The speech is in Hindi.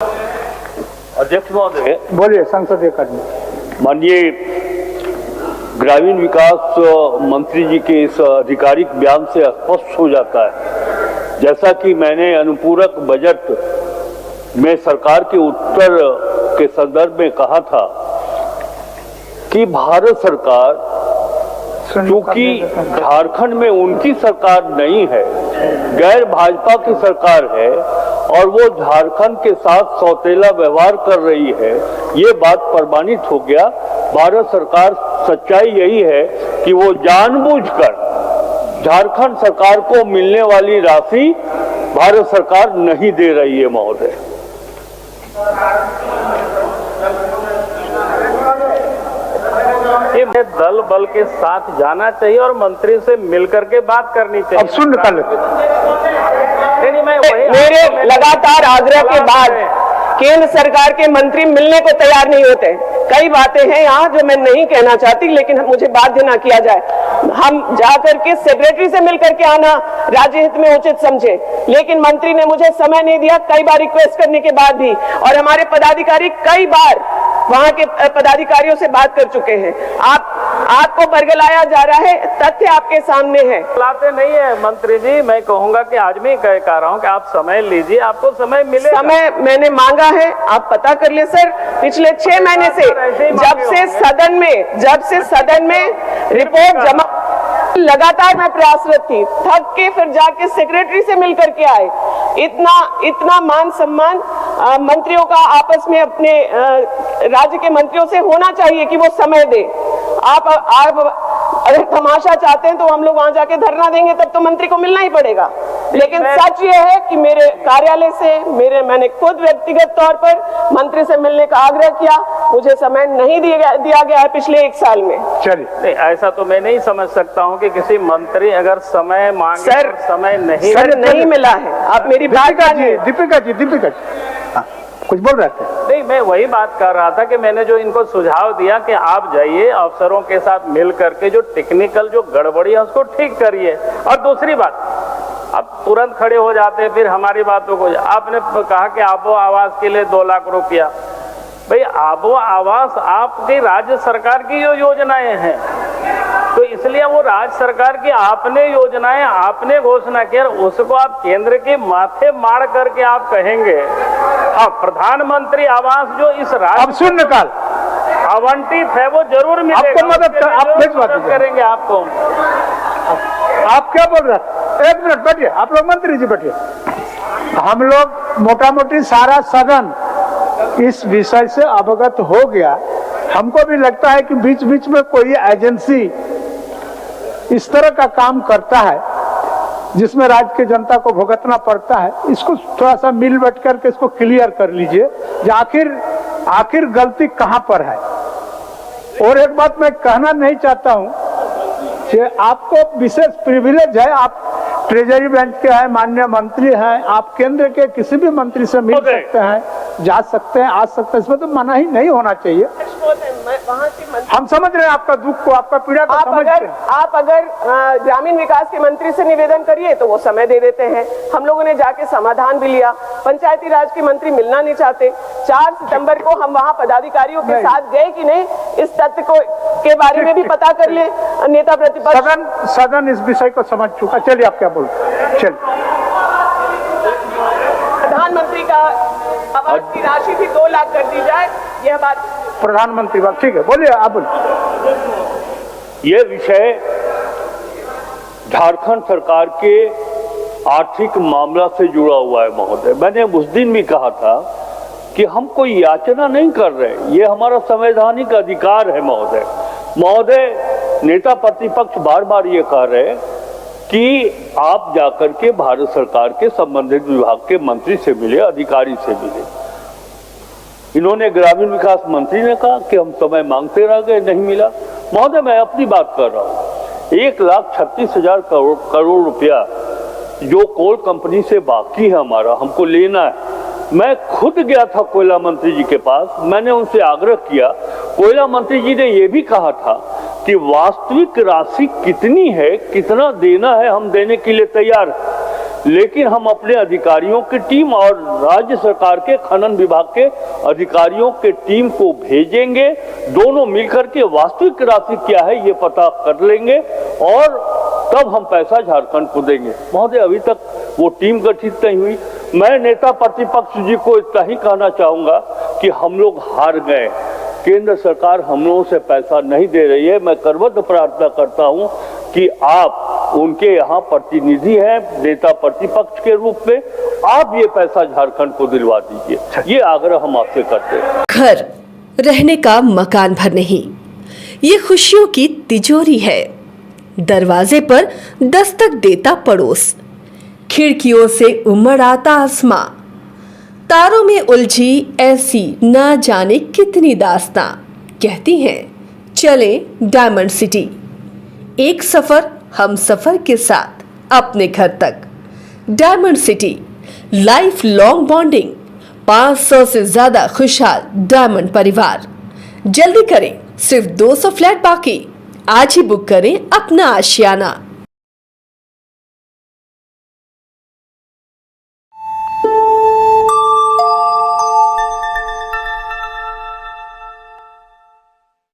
अध्यक्ष महोदय, बोलिए। संसदीय कर्मी माननीय ग्रामीण विकास मंत्री जी के इस आधिकारिक बयान से स्पष्ट हो जाता है, जैसा कि मैंने अनुपूरक बजट में सरकार के उत्तर के संदर्भ में कहा था कि भारत सरकार, क्योंकि झारखंड में उनकी सरकार नहीं है, गैर भाजपा की सरकार है और वो झारखंड के साथ सौतेला व्यवहार कर रही है, ये बात प्रमाणित हो गया। भारत सरकार, सच्चाई यही है कि वो जानबूझकर झारखंड सरकार को मिलने वाली राशि भारत सरकार नहीं दे रही है महोदय। दल बल के साथ जाना चाहिए और मंत्री से मिलकर के बात करनी चाहिए। अब सुन निकाल। मेरे लगातार आग्रह के बाद केंद्र सरकार के मंत्री मिलने को तैयार नहीं होते। कई बातें हैं यहाँ जो मैं नहीं कहना चाहती, लेकिन मुझे बाध्य ना किया जाए। हम जाकर के सेक्रेटरी से मिलकर के आना राज्य हित में उचित समझे, लेकिन मंत्री ने मुझे समय नहीं दिया, कई बार रिक्वेस्ट करने के बाद भी। और हमारे पदाधिकारी कई बार वहां के पदाधिकारियों से बात कर चुके हैं। आपको बरगलाया जा रहा है, तथ्य आपके सामने है। लाते नहीं है मंत्री जी। मैं कहूंगा कि आज मैं कह रहा हूं कि आप समय लीजिए, आपको समय मिले। समय मैंने मांगा है, आप पता कर ले सर। पिछले 6 महीने से जब से सदन में रिपोर्ट जमा, लगातार मैं प्रयासरत थी। थक के फिर जाके सेक्रेटरी से मिलकर के आए। इतना मान सम्मान मंत्रियों का आपस में अपने राज्य के मंत्रियों से होना चाहिए कि वो समय दे। आप अगर तमाशा चाहते हैं तो हम लोग वहां जाके धरना देंगे, तब तो मंत्री को मिलना ही पड़ेगा। लेकिन सच ये है कि मेरे कार्यालय से मैंने खुद व्यक्तिगत तौर पर मंत्री से मिलने का आग्रह किया, मुझे समय नहीं दिया गया है पिछले 1 साल में। चलिए, ऐसा तो मैं नहीं समझ सकता हूं कि किसी मंत्री अगर समय मांगे सर, समय नहीं मिला है। आप मेरी बात दीपिका जी कुछ बोल रहे थे? नहीं, मैं वही बात कर रहा था कि मैंने जो इनको सुझाव दिया कि आप जाइए अफसरों के साथ मिल करके जो टेक्निकल जो गड़बड़ी है उसको ठीक करिए। और दूसरी बात, अब तुरंत खड़े हो जाते हैं फिर हमारी बातों को। आपने कहा कि आबो आवास के लिए 2 लाख रुपया। भाई, आबो आवास आपकी राज्य सरकार की जो योजनाएं हैं, तो इसलिए वो राज्य सरकार की आपने योजनाएं आपने घोषणा किया, उसको आप केंद्र के माथे मार करके आप कहेंगे हाँ प्रधानमंत्री आवास जो इस राज्य अब सुन निकाल आवंटित है वो जरूर मिलेगा। आपको मदद करेंगे आपको। आप क्या बोल रहे हैं? 1 मिनट बैठिए, आप लोग मंत्री जी बैठिए। हम लोग मोटा मोटी सारा सदन इस विषय से अवगत हो गया। हमको भी लगता है कि बीच बीच में कोई एजेंसी इस तरह का काम करता है जिसमें राज्य की जनता को भुगतना पड़ता है। इसको थोड़ा सा मिल बैठ करके इसको क्लियर कर लीजिए कि आखिर गलती कहां पर है। और एक बात मैं कहना नहीं चाहता हूं कि आपको विशेष प्रिविलेज है, आप ट्रेजरी बेंच के हैं, माननीय मंत्री हैं, आप केंद्र के किसी भी मंत्री से मिल सकते हैं, जा सकते हैं, आ सकते हैं, इसमें तो मना ही नहीं होना चाहिए। हम समझ रहे हैं आपका दुख को, आपका पीड़ा को समझते हैं। आप अगर ग्रामीण विकास के मंत्री से निवेदन करिए तो वो समय दे देते हैं। हम लोगों ने जाके समाधान भी लिया। पंचायती राज के मंत्री मिलना नहीं चाहते। 4 सितंबर को हम वहां पदाधिकारियों के साथ गए कि नहीं, इस तथ्य को के बारे में भी पता कर ले। नेता प्रतिपक्ष सदन इस विषय को समझ चुका। चलिए, आप क्या बोलते? चलिए, प्रधानमंत्री का आवास की राशि भी 2 लाख कर दी जाए, यह बात प्रधानमंत्री बात ठीक है, बोलिए, आप बोलिए। ये विषय झारखंड सरकार के आर्थिक मामला से जुड़ा हुआ है महोदय। मैंने उस दिन भी कहा था कि हम कोई याचना नहीं कर रहे, ये हमारा संवैधानिक अधिकार है महोदय। नेता प्रतिपक्ष बार बार ये कह रहे कि आप जाकर के भारत सरकार के संबंधित विभाग के मंत्री से मिले, अधिकारी से मिले। इन्होंने ग्रामीण विकास मंत्री ने कहा कि हम समय मांगते रह गए, नहीं मिला। महोदय, मैं अपनी बात कर रहा हूँ। 1,36,000 करोड़ रुपया जो कोल कंपनी से बाकी है हमारा, हमको लेना है। मैं खुद गया था कोयला मंत्री जी के पास, मैंने उनसे आग्रह किया। कोयला मंत्री जी ने यह भी कहा था कि वास्तविक राशि कितनी है, कितना देना है, हम देने के लिए तैयार हैं। लेकिन हम अपने अधिकारियों की टीम और राज्य सरकार के खनन विभाग के अधिकारियों के टीम को भेजेंगे। दोनों मिलकर के वास्तविक राशि क्या है ये पता कर लेंगे और तब हम पैसा झारखंड को देंगे। महोदय, अभी तक वो टीम गठित नहीं हुई। मैं नेता प्रतिपक्ष जी को इतना ही कहना चाहूंगा कि हम लोग हार गए। केंद्र सरकार हम लोगों से पैसा नहीं दे रही है। मैं करबद्ध प्रार्थना करता हूं कि आप उनके यहाँ प्रतिनिधि हैं नेता प्रतिपक्ष के रूप में, आप ये पैसा झारखंड को दिलवा दीजिए। ये आग्रह हम आपसे करते हैं। घर रहने का मकान भर नहीं, ये खुशियों की तिजोरी है। दरवाजे पर दस्तक देता पड़ोस, खिड़कियों से उमड़ आता आसमां, तारों में उलझी ऐसी ना जाने कितनी दास्तां। कहती हैं चले डायमंड सिटी, एक सफर हम सफर के साथ अपने घर तक। Diamond city, life long bonding, 500 से ज्यादा खुशहाल डायमंड परिवार। जल्दी करें, सिर्फ 200 फ्लैट बाकी। आज ही बुक करें अपना आशियाना।